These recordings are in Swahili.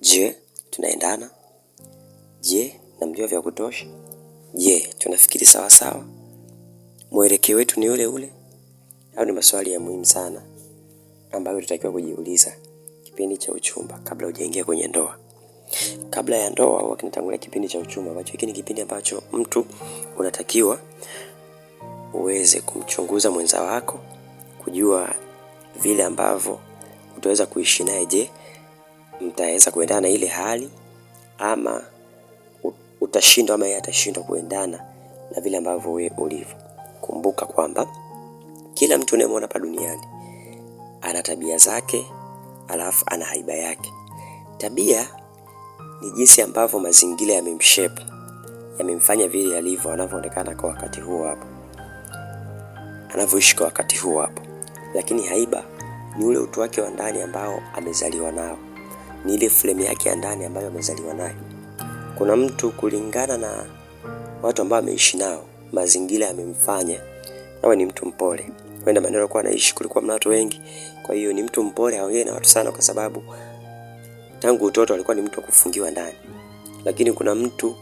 Je, tunaendana? Je, namjua vya kutosha? Je, tunafikiri sawa sawa? Mwelekeo wetu ni ule ule? Au ni maswali ya muhimu sana ambayo tutakiwa kujiuliza kipindi cha uchumba kabla hujaingia kwenye ndoa. Kabla ya ndoa huwa kinatangulia kipindi cha uchumba, ambacho hiki ni kipindi ambacho mtu unatakiwa uweze kumchunguza mwenza wako, kujua vile ambavyo utaweza kuishi naye. Je, mtaweza kuendana na ile hali, ama utashindwa ama yeye atashindwa kuendana na vile ambavyo wewe ulivyo. Kumbuka kwamba kila mtu unayemwona hapa duniani ana tabia zake, alafu ana haiba yake. Tabia ni jinsi ambavyo mazingira yamemshape, yamemfanya vile alivyo, anavyoonekana kwa wakati huo hapo, anavyoishi kwa wakati huo hapo. Lakini haiba ni ule utu wake wa ndani ambao amezaliwa nao, ni ile flame yake ya ndani ambayo amezaliwa nayo. Kuna mtu kulingana na watu ambao ameishi nao, mazingira yamemfanya awe ni mtu mpole. Kwenda maeneo alikuwa anaishi kulikuwa mna watu wengi, kwa hiyo ni mtu mpole, haongei na watu sana kwa sababu tangu utoto alikuwa ni mtu wa kufungiwa ndani. Lakini kuna mtu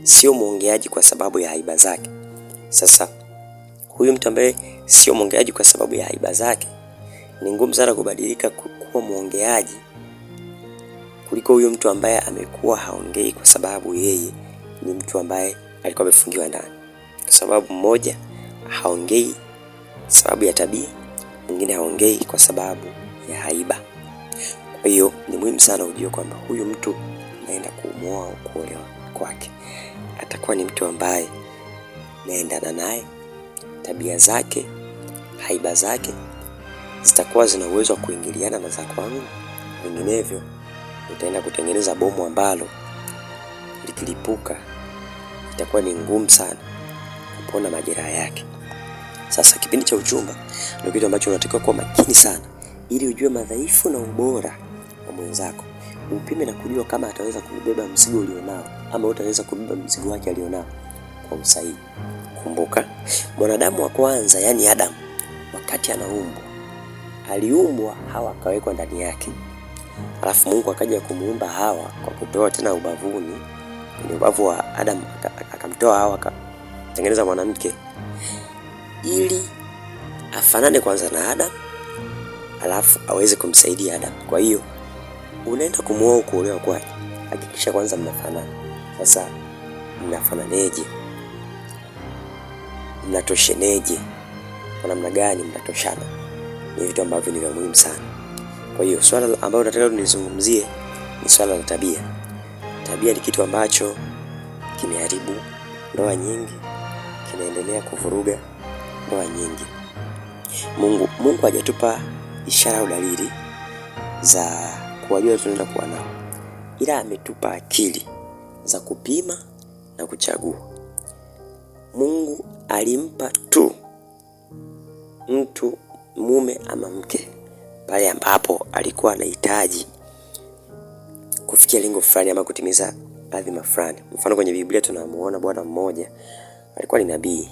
sio muongeaji kwa sababu ya haiba zake. Sasa huyu mtu ambaye sio muongeaji kwa sababu ya haiba zake, ni ngumu sana kubadilika kuwa muongeaji kuliko huyo mtu ambaye amekuwa haongei kwa sababu yeye ni mtu ambaye alikuwa amefungiwa ndani. Kwa sababu mmoja haongei sababu ya tabia, mwingine haongei kwa sababu ya haiba. Kwa hiyo ni muhimu sana ujue kwamba huyu mtu naenda kumuoa au kuolewa kwake atakuwa ni mtu ambaye naendana naye, tabia zake, haiba zake zitakuwa zina uwezo wa kuingiliana na za kwangu. Vinginevyo utaenda kutengeneza bomu ambalo likilipuka itakuwa ni ngumu sana kupona majeraha yake. Sasa kipindi cha uchumba ndio kitu ambacho unatakiwa kuwa makini sana, ili ujue madhaifu na ubora wa mwenzako. Upime na kujua kama ataweza kubeba mzigo ulionao ama utaweza kubeba mzigo wake alionao kwa usahihi. Kumbuka, mwanadamu wa kwanza, yani Adam, wakati anaumbwa, aliumbwa Hawa akawekwa ndani yake. Alafu Mungu akaja kumuumba Hawa kwa kutoa tena ubavuni, kwenye ubavu wa Adam akamtoa Hawa akatengeneza mwanamke ili afanane kwanza na Adam, alafu aweze kumsaidia Adam. Kwa hiyo unaenda kumuoa kuolewa kwake, hakikisha kwanza mnafanana. Sasa mnafananeje? Mnatosheneje? Kwa namna gani mnatoshana? Ni vitu ambavyo ni vya muhimu sana. Kwa hiyo swala ambalo nataka tunizungumzie ni swala la tabia. Tabia ni kitu ambacho kimeharibu ndoa nyingi, kinaendelea kuvuruga ndoa nyingi. Mungu hajatupa ishara au dalili za kuwajua tunaenda kuwa nao, ila ametupa akili za kupima na kuchagua. Mungu alimpa tu mtu mume ama mke pale ambapo alikuwa anahitaji kufikia lengo fulani ama kutimiza adhima fulani. Mfano, kwenye Biblia tunamuona bwana mmoja alikuwa ni nabii,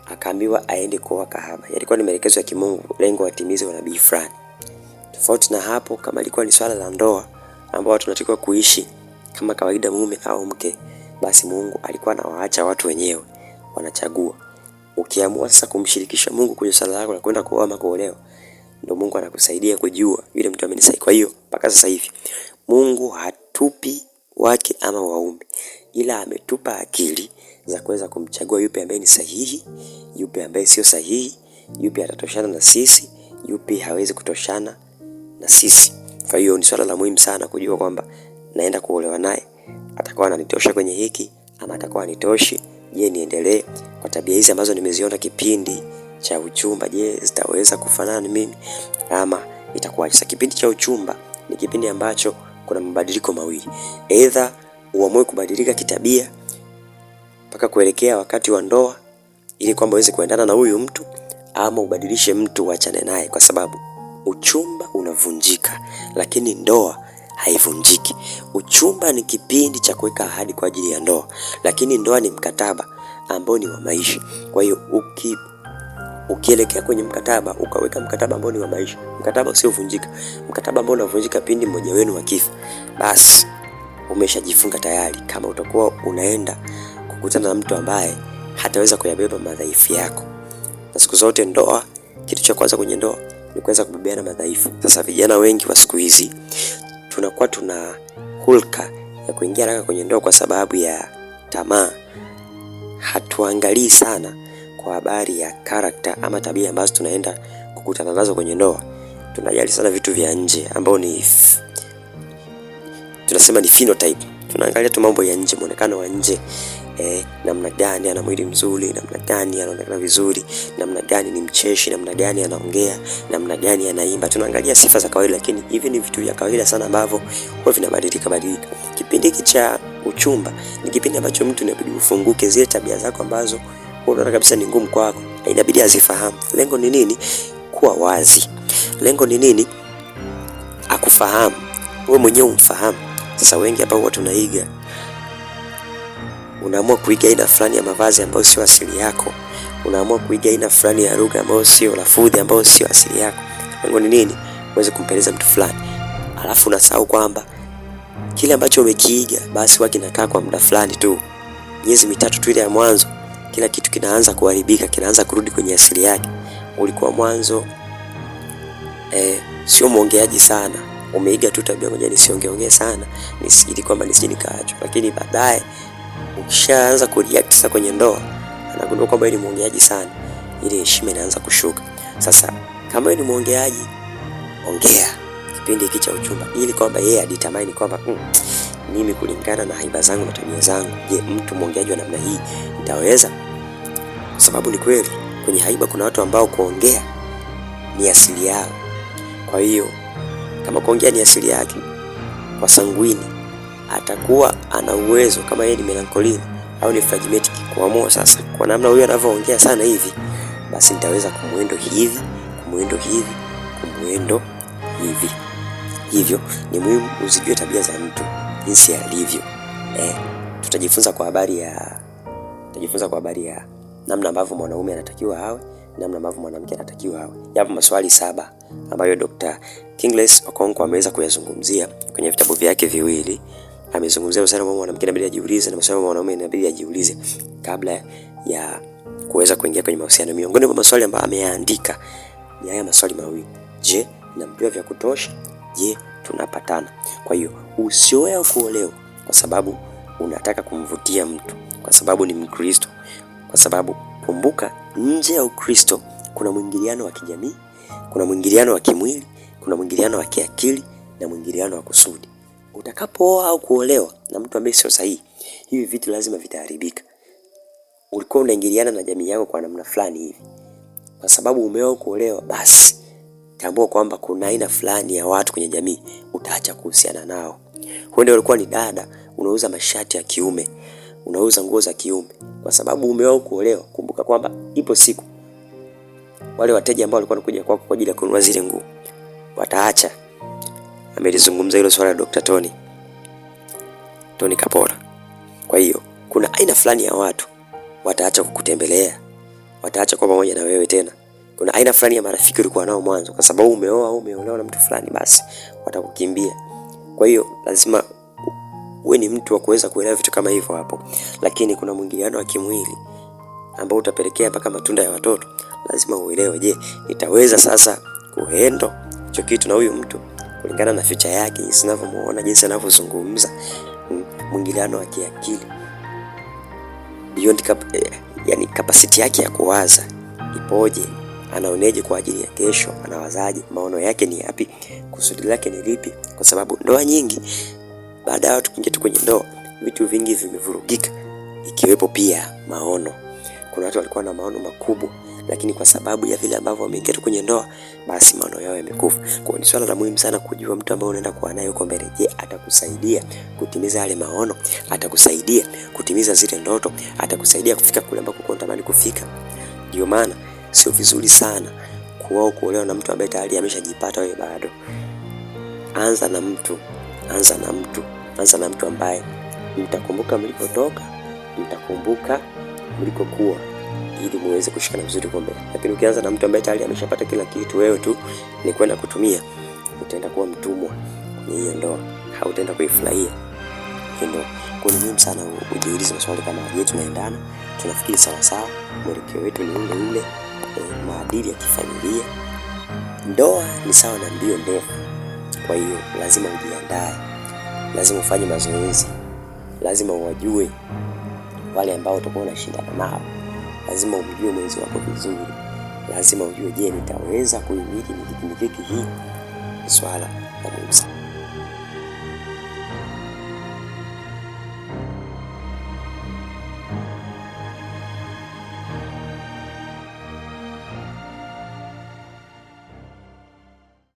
akaambiwa aende kuoa kahaba. Yalikuwa ni maelekezo ya kimungu, lengo atimize unabii fulani. Tofauti na hapo, kama ilikuwa ni swala la ndoa ambao tunatakiwa kuishi kama kawaida mume au mke, basi Mungu alikuwa anawaacha watu wenyewe wanachagua. Ukiamua sasa kumshirikisha Mungu kwenye swala lako la kwenda kuoa ama kuolewa, ndio Mungu anakusaidia kujua yule mtu amenisaidia. Kwa hiyo mpaka sasa hivi Mungu hatupi wake ama waume, ila ametupa akili za kuweza kumchagua yupi ambaye ni sahihi, yupi ambaye sio sahihi, yupi atatoshana na sisi, yupi hawezi kutoshana na sisi. Kwa hiyo ni swala la muhimu sana kujua kwamba naenda kuolewa naye, atakuwa ananitosha kwenye hiki ama atakuwa anitoshi. Je, niendelee kwa tabia hizi ambazo nimeziona kipindi cha uchumba? Je, zitaweza kufanana na mimi ama itakuwa? Sasa kipindi cha uchumba ni kipindi ambacho kuna mabadiliko mawili. Either uamue kubadilika kitabia mpaka kuelekea wakati wa ndoa ili kwamba uweze kuendana na huyu mtu, ama ubadilishe mtu uachane naye, kwa sababu uchumba unavunjika lakini ndoa haivunjiki. Uchumba ni kipindi cha kuweka ahadi kwa ajili ya ndoa, lakini ndoa ni mkataba ambao ni wa maisha. Kwa hiyo ukielekea kwenye mkataba, ukaweka mkataba ambao ni wa maisha, mkataba usiovunjika, mkataba ambao unavunjika pindi mmoja wenu akifa, basi umeshajifunga tayari. Kama utakuwa unaenda kukutana na mtu ambaye hataweza kuyabeba madhaifu yako. Na siku zote ndoa, kitu cha kwanza kwenye ndoa ni kuweza kubebeana madhaifu. Sasa vijana wengi wa siku hizi tunakuwa tuna hulka ya kuingia haraka kwenye ndoa kwa sababu ya tamaa. Hatuangalii sana kwa habari ya character ama tabia ambazo tunaenda kukutana nazo kwenye ndoa. Tunajali sana vitu vya nje ambao ni tunasema ni phenotype. Tunaangalia tu mambo ya nje, muonekano wa nje, namna gani ana mwili mzuri, namna gani anaonekana vizuri, namna gani ni mcheshi, namna gani anaongea, namna gani anaimba. Tunaangalia sifa za kawaida, lakini hivi ni vitu vya kawaida sana ambavyo huwa vinabadilika. Kipindi hiki cha uchumba ni kipindi ambacho mtu inabidi ufunguke zile tabia zako ambazo unaona kabisa ni ngumu kwako. Inabidi azifahamu. Lengo ni nini? Kuwa wazi. Lengo ni nini? Akufahamu. Wewe mwenyewe umfahamu. Sasa wengi hapa huwa tunaiga. Unaamua kuiga aina fulani ya mavazi ambayo sio asili yako. Unaamua kuiga aina fulani ya lugha ambayo sio, lafudhi ambayo sio asili yako. Lengo ni nini? Uweze kumpeleza mtu fulani. Alafu unasahau kwamba kile ambacho umekiiga basi huwa kinakaa kwa muda fulani tu. Miezi mitatu tu ile ya mwanzo, kila kitu kinaanza kuharibika, kinaanza kurudi kwenye asili yake. Ulikuwa mwanzo sio muongeaji sana. Umeiga tu tabia moja, nisiongeongee sana, nisijidi kwamba nisije nikaachwa. Lakini baadaye ukishaanza kureact sasa kwenye ndoa, anagundua kwamba ni muongeaji sana, ile heshima inaanza kushuka. Sasa kama wewe ni muongeaji, ongea kipindi hiki cha uchumba, ili kwamba yeye aditamani kwamba mimi kulingana na haiba zangu na tabia zangu, je, mtu muongeaji wa namna hii nitaweza? Kwa sababu ni kweli kwenye haiba kuna watu ambao kuongea ni asili yao. Kwa hiyo kama kuongea ni asili yake, kwa sanguini atakuwa ana uwezo, kama yeye ni melancholy au ni phlegmatic, kuamua sasa kwa namna huyo anavyoongea sana hivi, basi nitaweza kumwendo hivi, kumwendo hivi, kumwendo hivi. Hivyo ni muhimu uzijue tabia za mtu jinsi alivyo. Tutajifunza kwa habari ya namna ambavyo mwanaume anatakiwa awe, namna ambavyo mwanamke anatakiwa awe. Yapo maswali 7 ambayo Dr. Kingsley Okonkwo ameweza kuyazungumzia kwenye vitabu vyake viwili. Amezungumzia maswali ambayo mwanamke inabidi ajiulize na maswali ambayo mwanaume inabidi ajiulize kabla ya kuweza kuingia kwenye mahusiano. Miongoni mwa maswali ambayo ameandika ni haya maswali mawili. Je, namjua vya kutosha? Je, tunapatana? Kwa hiyo usioe au kuolewa kwa sababu unataka kumvutia mtu, kwa sababu ni Mkristo, kwa sababu kumbuka, nje ya Ukristo kuna mwingiliano wa kijamii, kuna mwingiliano wa kimwili, kuna mwingiliano wa kiakili na mwingiliano wa kusudi. Utakapooa au kuolewa na mtu ambaye sio sahihi, hivi vitu lazima vitaharibika. Ulikuwa unaingiliana na jamii yako kwa namna fulani hivi, kwa sababu umeoa au kuolewa, basi tambua kwamba kuna aina fulani ya watu kwenye jamii utaacha kuhusiana nao. Huenda ulikuwa ni dada, unauza mashati ya kiume, unauza nguo za kiume, kwa sababu umeoa kuolewa, kumbuka kwamba ipo siku wale wateja ambao walikuwa wanakuja kwako kwa ajili ya kununua zile nguo wataacha. Amelizungumza hilo swala Dr. Tony Kapola. Kwa hiyo kuna aina fulani ya watu wataacha kukutembelea, wataacha kwa pamoja na wewe tena. Kuna aina fulani ya marafiki ulikuwa nao mwanzo, kwa sababu umeoa au umeolewa na mtu fulani, basi watakukimbia. Kwa hiyo lazima uwe ni mtu wa kuweza kuelewa vitu kama hivyo hapo. Lakini kuna mwingiliano wa kimwili ambao utapelekea mpaka matunda ya watoto. Lazima uelewe, je, nitaweza sasa kuhandle hicho kitu na huyu mtu kulingana na future yake, jinsi ninavyomuona, jinsi anavyozungumza. Mwingiliano wa kiakili beyond yani capacity yake ya kuwaza ipoje, anaoneje kwa ajili ya kesho, anawazaje, maono yake ni yapi, kusudi lake ni lipi. Kwa sababu ndoa nyingi, baada ya watu kuingia kwenye ndoa, vitu vingi vimevurugika, ikiwepo pia maono. Kuna watu walikuwa na maono makubwa, lakini kwa sababu ya vile ambavyo wameingia kwenye ndoa, basi maono yao yamekufa. Kwa hiyo ni swala la muhimu sana kujua mtu ambaye unaenda kuwa naye huko mbele, je, atakusaidia kutimiza yale maono, atakusaidia kutimiza zile ndoto, atakusaidia kufika kule ambako unatamani kufika. Ndio maana sio vizuri sana kuolewa na mtu ambaye tayari ameshajipata, wewe bado. Anza na mtu ambaye mtakumbuka mlipotoka, mtakumbuka mlikokuwa. ili muweze kushikana vizuri kwa mbele. Lakini ukianza na mtu ambaye tayari ameshapata kila kitu, wewe tu ni kwenda kutumia, utaenda kuwa mtumwa kwenye hiyo ndoa, hautaenda kuifurahia hiyo. Kwa ni muhimu sana ujiulize maswali kama je, tunaendana, tunafikiri sawa sawa, mwelekeo wetu ni ule ule, maadili ya kifamilia. Ndoa ni sawa na mbio ndefu, kwa hiyo lazima ujiandae, lazima ufanye mazoezi, lazima uwajue wale ambao utakuwa unashindana nao, lazima umjue mwenzi wako vizuri, lazima ujue je, nitaweza kuhimili mikiki hii. Swala la muhimu.